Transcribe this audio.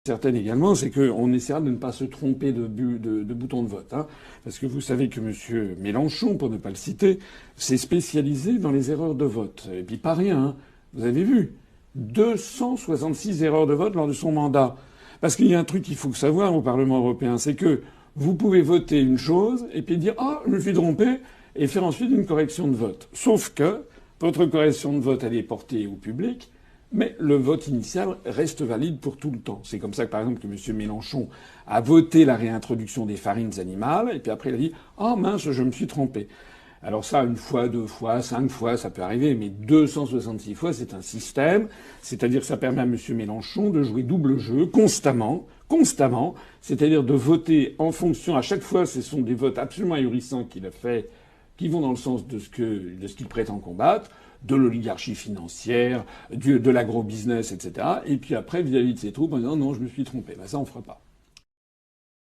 Certaine également, c'est qu'on essaiera de ne pas se tromper de bouton de vote. Hein. Parce que vous savez que M. Mélenchon, pour ne pas le citer, s'est spécialisé dans les erreurs de vote. Et puis pas rien, hein. Vous avez vu 266 erreurs de vote lors de son mandat. Parce qu'il y a un truc qu'il faut savoir au Parlement européen, c'est que vous pouvez voter une chose et puis dire «Ah, je me suis trompé» et faire ensuite une correction de vote. Sauf que votre correction de vote, elle est portée au public. Mais le vote initial reste valide pour tout le temps. C'est comme ça que, par exemple, que M. Mélenchon a voté la réintroduction des farines animales, et puis après il a dit « Ah mince, je me suis trompé ». Alors ça, une fois, deux fois, 5 fois, ça peut arriver, mais 266 fois, c'est un système. C'est-à-dire que ça permet à M. Mélenchon de jouer double jeu constamment, c'est-à-dire de voter en fonction, à chaque fois, ce sont des votes absolument ahurissants qu'il a fait, qui vont dans le sens de ce qu'il prétend combattre, de l'oligarchie financière, de l'agro-business, etc. Et puis après, vis-à-vis de ses troupes, en disant non, je me suis trompé. Ben ça, on fera pas.